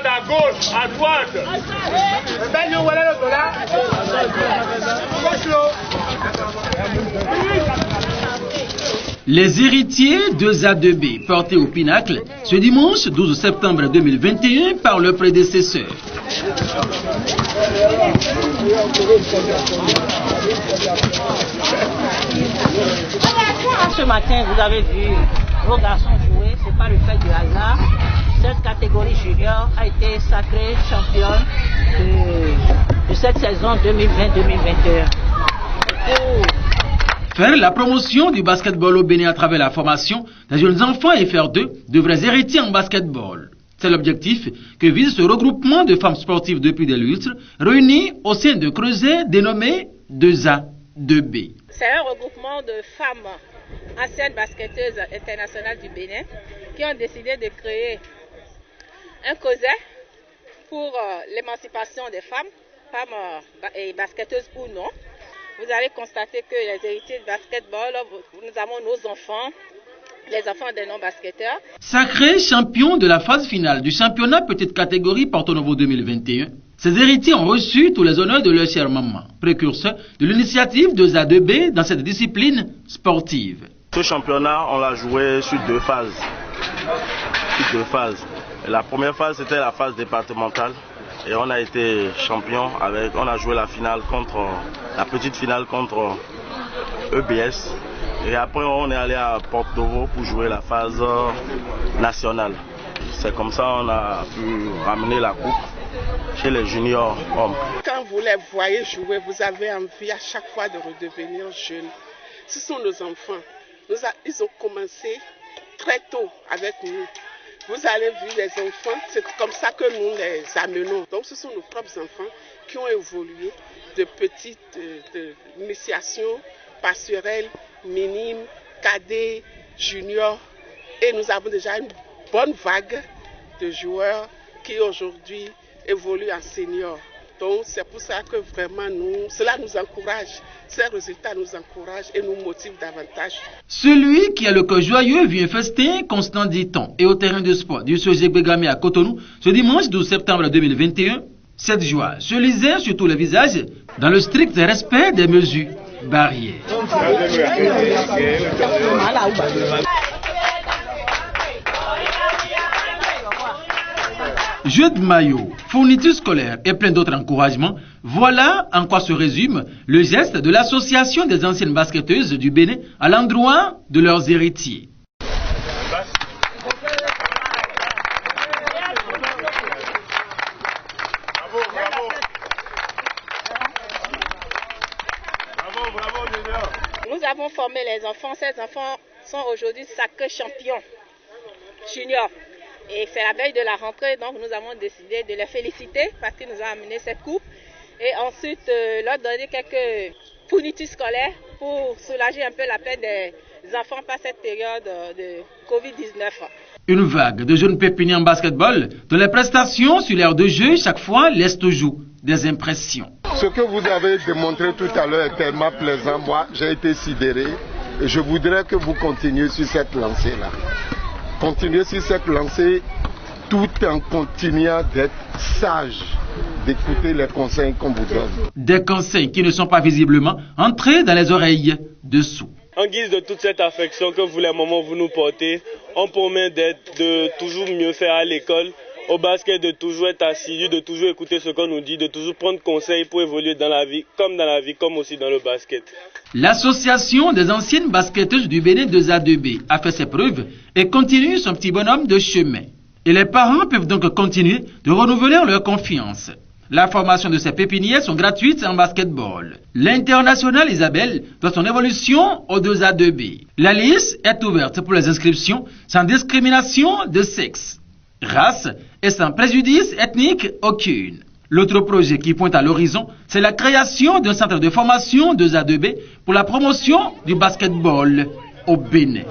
regarde à gauche, à droite. Les héritiers de ZA2B portés au Pinacle ce dimanche 12 septembre 2021 par le prédécesseur. Ce matin, vous avez vu vos garçons jouer, c'est pas le fait du hasard. Cette catégorie junior a été sacrée championne de cette saison 2020-2021. Faire la promotion du basketball au Bénin à travers la formation des jeunes enfants et faire d'eux de vrais héritiers en basketball. C'est l'objectif que vise ce regroupement de femmes sportives depuis des lustres, réunies au sein de Creuset dénommé 2A2B. C'est un regroupement de femmes anciennes basketteuses internationales du Bénin qui ont décidé de créer un causet pour l'émancipation des femmes et basketteuses ou non. Vous allez constater que les héritiers de basketball, nous avons nos enfants, les enfants des non-basketteurs. Sacrés champions de la phase finale du championnat petite catégorie Porto Novo 2021, ces héritiers ont reçu tous les honneurs de leur chère maman, précurseur de l'initiative de ZA2B dans cette discipline sportive. Ce championnat, on l'a joué sur deux phases. La première phase, c'était la phase départementale. Et on a été champion on a joué la petite finale contre EBS. Et après on est allé à Porto Novo pour jouer la phase nationale. C'est comme ça qu'on a pu ramener la coupe chez les juniors hommes. Quand vous les voyez jouer, vous avez envie à chaque fois de redevenir jeune. Ce sont nos enfants. Ils ont commencé très tôt avec nous. Vous allez voir les enfants, c'est comme ça que nous les amenons. Donc ce sont nos propres enfants qui ont évolué de petites initiations passerelles, minimes, cadets, juniors. Et nous avons déjà une bonne vague de joueurs qui aujourd'hui évoluent en seniors. Donc c'est pour ça que vraiment cela nous encourage. Ces résultats nous encouragent et nous motivent davantage. Celui qui a le cœur joyeux vient fester Constant Diton et au terrain de sport du Sojek Begame à Cotonou ce dimanche 12 septembre 2021. Cette joie se lisait sur tous les visages dans le strict respect des mesures barrières. Jeux de maillot, fournitures scolaires et plein d'autres encouragements, voilà en quoi se résume le geste de l'association des anciennes basketteuses du Bénin à l'endroit de leurs héritiers. Nous avons formé les enfants. Ces enfants sont aujourd'hui sacrés champions juniors. Et c'est la veille de la rentrée, donc nous avons décidé de les féliciter parce qu'ils nous ont amené cette coupe. Et ensuite, leur donner quelques fournitures scolaires pour soulager un peu la peine des enfants par cette période de Covid-19. Une vague de jeunes pépiniers en basketball dont les prestations sur l'aire de jeu chaque fois laissent toujours des impressions. Ce que vous avez démontré tout à l'heure est tellement plaisant. Moi, j'ai été sidéré et je voudrais que vous continuiez sur cette lancée-là. Continuez sur cette lancée tout en continuant d'être sage, d'écouter les conseils qu'on vous donne. Des conseils qui ne sont pas visiblement entrés dans les oreilles dessous. En guise de toute cette affection que vous, les mamans, vous nous portez, on promet de toujours mieux faire à l'école, au basket, de toujours être assidu, de toujours écouter ce qu'on nous dit, de toujours prendre conseil pour évoluer dans la vie, comme aussi dans le basket. L'association des anciennes basketteuses du Bénin de ZA2B a fait ses preuves et continue son petit bonhomme de chemin. Et les parents peuvent donc continuer de renouveler leur confiance. La formation de ces pépinières sont gratuites en basketball. L'International Isabelle doit son évolution au 2A2B. La liste est ouverte pour les inscriptions sans discrimination de sexe, race et sans préjudice ethnique aucune. L'autre projet qui pointe à l'horizon, c'est la création d'un centre de formation 2A2B pour la promotion du basketball au Bénin.